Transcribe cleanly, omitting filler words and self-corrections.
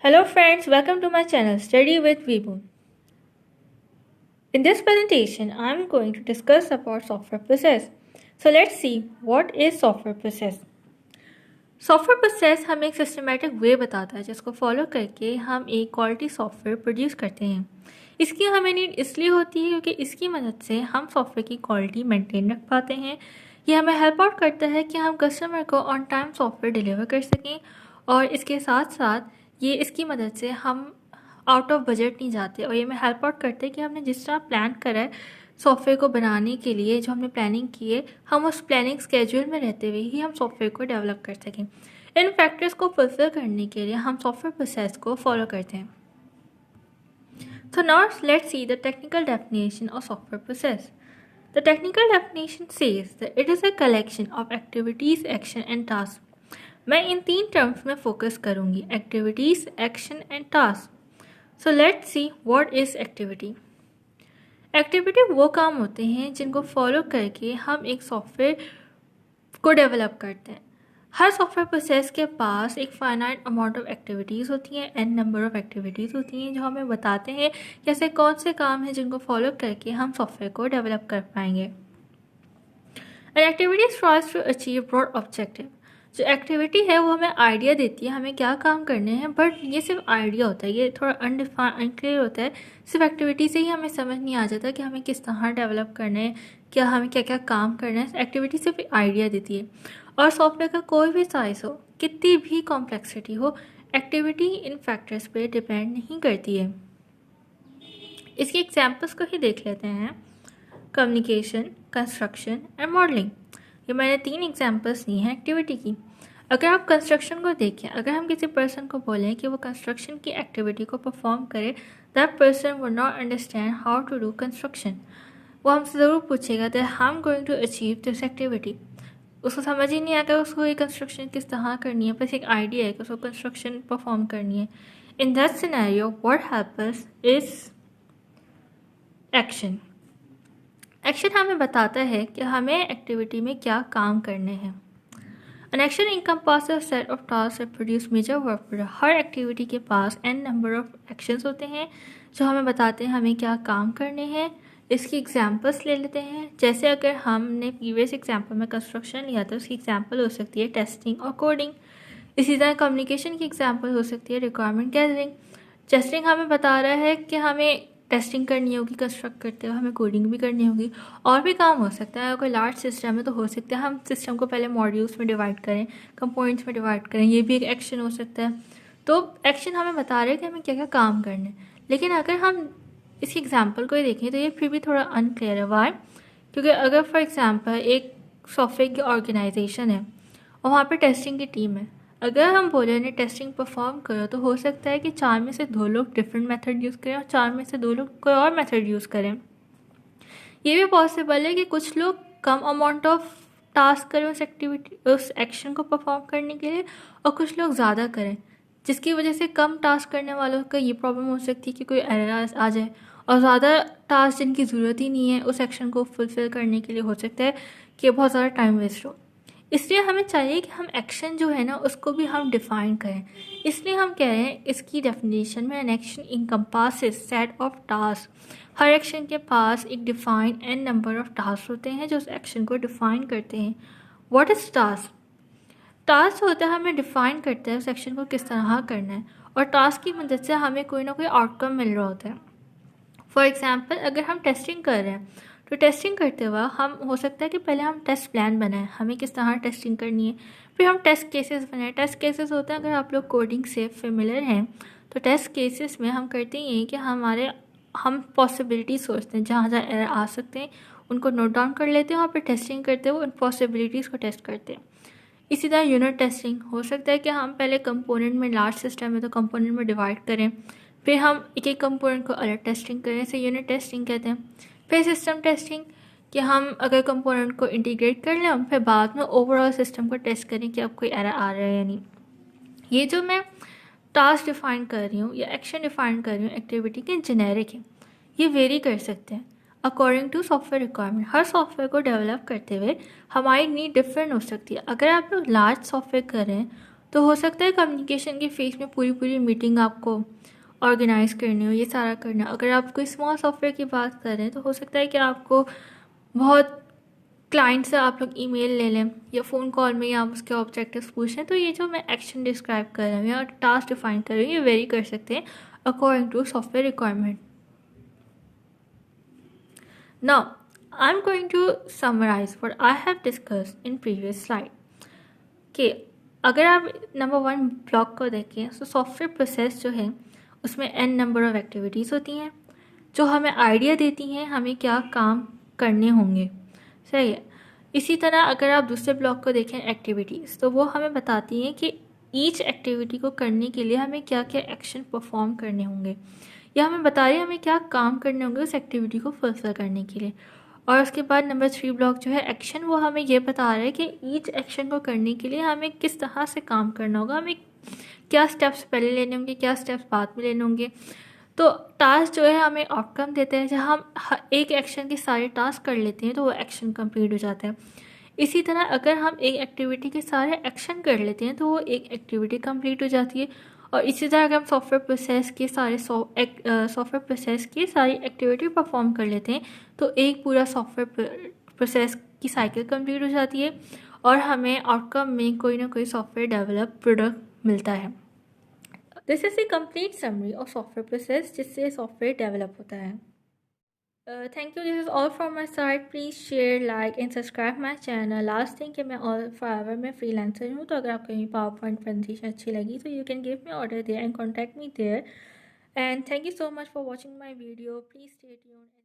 Hello friends, welcome to my channel Study with Vibhu. In this presentation, I am going to discuss about software process. So let's see what is software process. Software process हमें एक systematic way बताता है जिसको follow करके हम एक quality software produce करते हैं। इसकी हमें नीड इसलिए होती है क्योंकि इसकी मदद से हम सॉफ्टवेयर की क्वालिटी मेंटेन रख पाते हैं। ये हमें हेल्प आउट करता है कि हम कस्टमर को ऑन टाइम सॉफ्टवेयर डिलीवर कर सकें और इसके साथ साथ ये इसकी मदद से हम आउट ऑफ बजट नहीं जाते और ये हमें हेल्प आउट करते हैं कि हमने जिस तरह प्लान करा है सॉफ्टवेयर को बनाने के लिए, जो हमने प्लानिंग की है, हम उस प्लानिंग स्केड्यूल में रहते हुए ही हम सॉफ्टवेयर को डेवलप कर सकें। इन फैक्टर्स को फुलफिल करने के लिए हम सॉफ्टवेयर प्रोसेस को फॉलो करते हैं। So now let's see the technical definition of software process. The technical definition says that it is a collection of activities, action and tasks. मैं इन तीन टर्म्स में फोकस करूंगी, activities, action and task. So let's see what is activity. Activity वो काम होते हैं जिनको follow करके हम एक सॉफ्टवेयर को डेवलप करते हैं। हर सॉफ्टवेयर प्रोसेस के पास एक फाइनाइट अमाउंट ऑफ एक्टिविटीज़ होती हैं, एन नंबर ऑफ एक्टिविटीज़ होती हैं जो हमें बताते हैं कि ऐसे कौन से काम हैं जिनको फॉलो करके हम सॉफ्टवेयर को डेवलप कर पाएंगे। And activities tries to achieve broad objective. जो एक्टिविटी है वो हमें आइडिया देती है हमें क्या काम करने हैं, बट ये सिर्फ आइडिया होता है, ये थोड़ा अनक्लियर होता है। सिर्फ एक्टिविटी से ही हमें समझ नहीं आ जाता कि हमें किस तरह डेवलप करना है, क्या हमें क्या क्या काम करना है। एक्टिविटी सिर्फ आइडिया देती है और सॉफ्टवेयर का कोई भी साइज हो, कितनी भी कॉम्प्लेक्सिटी हो, एक्टिविटी इन फैक्टर्स पे डिपेंड नहीं करती है। इसके एग्जाम्पल्स को ही देख लेते हैं। Communication, construction and modelling. ये मैंने तीन एग्जाम्पल्स दी हैं एक्टिविटी की। अगर आप कंस्ट्रक्शन को देखें, अगर हम किसी पर्सन को बोलें कि वो कंस्ट्रक्शन की एक्टिविटी को परफॉर्म करे, that person would not understand how to do construction. वो हमसे ज़रूर पूछेगा that I am going to achieve this activity. उसको समझ ही नहीं आता उसको ये कंस्ट्रक्शन किस तरह करनी है, बस एक आइडिया है कि उसको कंस्ट्रक्शन परफॉर्म करनी है। In that scenario what happens is action. Action हमें बताता है कि हमें एक्टिविटी में क्या काम करने हैं। An action encompasses a set of tasks that produce major work। Her activity के पास n नंबर ऑफ एक्शंस होते हैं जो हमें बताते हैं हमें क्या काम करने हैं। इसकी एग्जांपल्स ले लेते हैं। जैसे अगर हमने प्रीवियस एग्जांपल में कंस्ट्रक्शन लिया तो उसकी एग्जांपल हो सकती है टेस्टिंग और कोडिंग। इसी तरह कम्युनिकेशन की एग्जांपल हो सकती है रिक्वायरमेंट गैदरिंग। टेस्टिंग हमें बता रहा है कि हमें टेस्टिंग करनी होगी कंस्ट्रक्ट करते हुए, हमें कोडिंग भी करनी होगी, और भी काम हो सकता है। अगर लार्ज सिस्टम है तो हो सकता है हम सिस्टम को पहले मॉड्यूल्स में डिवाइड करें, कंपोनेंट्स में डिवाइड करें, ये भी एक एक्शन हो सकता है। तो एक्शन हमें बता रहे हैं कि हमें क्या क्या काम करने हैं। लेकिन अगर हम इसकी एग्जाम्पल को ही देखें तो ये फिर भी थोड़ा अनक्लियर है। वाई? क्योंकि अगर फॉर एग्जाम्पल एक सॉफ्टवेयर की ऑर्गेनाइजेशन है और वहाँ पर टेस्टिंग की टीम है, अगर हम बोले उन्हें टेस्टिंग परफॉर्म करो तो हो सकता है कि 4 में से 2 लोग डिफरेंट मेथड यूज़ करें और 4 में से 2 लोग कोई और मेथड यूज़ करें। ये भी पॉसिबल है कि कुछ लोग कम अमाउंट ऑफ टास्क करें उस एक्शन को परफॉर्म करने के लिए और कुछ लोग ज़्यादा करें, जिसकी वजह से कम टास्क करने वालों का ये प्रॉब्लम हो सकती है कि कोई एरर आ जाए, और ज़्यादा टास्क जिनकी ज़रूरत ही नहीं है उस एक्शन को फुलफ़िल करने के लिए हो सकता है कि बहुत ज़्यादा टाइम वेस्ट हो। इसलिए हमें चाहिए कि हम एक्शन जो है ना उसको भी हम डिफ़ाइन करें। इसलिए हम कह रहे हैं इसकी डेफिनेशन में an action encompasses set of task. हर एक्शन के पास एक define an number of task होते हैं जो उस एक्शन को डिफ़ाइन करते हैं। What is task? टास्क होता है हमें डिफ़ाइन करता है उस एक्शन को किस तरह करना है, और टास्क की मदद से हमें कोई ना कोई आउटकम मिल रहा होता है। फॉर एग्ज़ाम्पल अगर हम टेस्टिंग कर रहे हैं तो टेस्टिंग करते हुए हम हो सकता है कि पहले हम टेस्ट प्लान बनाएं, हमें किस तरह टेस्टिंग करनी है, फिर हम टेस्ट केसेस बनाएं। टेस्ट केसेस होते हैं, अगर आप लोग कोडिंग से फेमिलियर हैं तो टेस्ट केसेस में हम करते ही हैं कि हम पॉसिबिलिटी सोचते हैं, जहाँ जहाँ एरर आ सकते हैं उनको नोट डाउन कर लेते हैं और फिर टेस्टिंग करते हुए उन पॉसिबिलिटीज़ को टेस्ट करते हैं। इसी तरह यूनिट टेस्टिंग हो सकता है कि हम पहले कंपोनेंट में, लार्ज सिस्टम है तो कंपोनेंट में डिवाइड करें, फिर हम एक एक कंपोनेंट को अलग टेस्टिंग करें, इसे यूनिट टेस्टिंग कहते हैं। फिर सिस्टम टेस्टिंग कि हम अगर कंपोनेंट को इंटीग्रेट कर लें और फिर बाद में ओवरऑल सिस्टम को टेस्ट करें कि अब कोई एरर आ रहा है या नहीं। ये जो मैं टास्क डिफाइन कर रही हूँ या एक्शन डिफाइन कर रही हूँ एक्टिविटी के जेनेरिक है, ये वेरी कर सकते हैं अकॉर्डिंग टू सॉफ्टवेयर रिक्वायरमेंट। हर सॉफ्टवेयर को डेवलप करते हुए हमारी नीड डिफरेंट हो सकती है। अगर आप लोग लार्ज सॉफ्टवेयर कर रहे हैं तो हो सकता है कम्युनिकेशन के फेज में पूरी मीटिंग आपको ऑर्गेनाइज करनी हो, ये सारा करना। अगर आप कोई स्मॉल सॉफ्टवेयर की बात कर रहे हैं तो हो सकता है कि आपको बहुत क्लाइंट से आप लोग ईमेल ले लें या फ़ोन कॉल में या आप उसके ऑब्जेक्टिव्स पूछ लें। तो ये जो मैं एक्शन डिस्क्राइब कर रही हूँ या टास्क डिफाइन कर रही हूँ, ये वेरी कर सकते हैं according to software requirement. Now I am going to summarize what I have discussed in previous slide कि अगर आप नंबर 1 ब्लॉक को देखें तो सॉफ्टवेयर प्रोसेस जो है उसमें n नंबर ऑफ एक्टिविटीज़ होती हैं जो हमें आइडिया देती हैं हमें क्या काम करने होंगे। सही है। इसी तरह अगर आप दूसरे ब्लॉक को देखें एक्टिविटीज़, तो वो हमें बताती हैं कि ईच एक्टिविटी को करने के लिए हमें क्या क्या एक्शन परफॉर्म करने होंगे, या हमें बता रही है हमें क्या काम करने होंगे उस एक्टिविटी को फुलफिल करने के लिए। और उसके बाद नंबर 3 ब्लॉक जो है एक्शन, वो हमें ये बता रहा है कि ईच एक्शन को करने के लिए हमें किस तरह से काम करना होगा, हमें क्या स्टेप्स पहले लेने होंगे, क्या स्टेप्स बाद में लेने होंगे। तो टास्क जो है हमें आउटकम देते हैं। जब हम एक एक्शन के सारे टास्क कर लेते हैं तो वो एक्शन कंप्लीट हो जाता है। इसी तरह अगर हम एक एक्टिविटी के सारे एक्शन कर लेते हैं तो वो एक एक्टिविटी कंप्लीट हो जाती है। और इसी तरह अगर हम सॉफ्टवेयर प्रोसेस की सारी एक्टिविटी परफॉर्म कर लेते हैं तो एक पूरा सॉफ्टवेयर प्रोसेस की साइकिल कंप्लीट हो जाती है और हमें आउटकम में कोई ना कोई सॉफ्टवेयर डेवलप प्रोडक्ट मिलता है। This is a complete summary of software process जिससे सॉफ्टवेयर डेवलप होता है। Thank you, this is all from my side. Please share, like and subscribe my channel. Last thing कि मैं ऑल फॉरएवर में freelancer हूँ, तो अगर आपको मेरी पावर पॉइंट प्रेजेंटेशन अच्छी लगी तो you can give me order there and contact me there. And thank you so much for watching my video. Please stay tuned.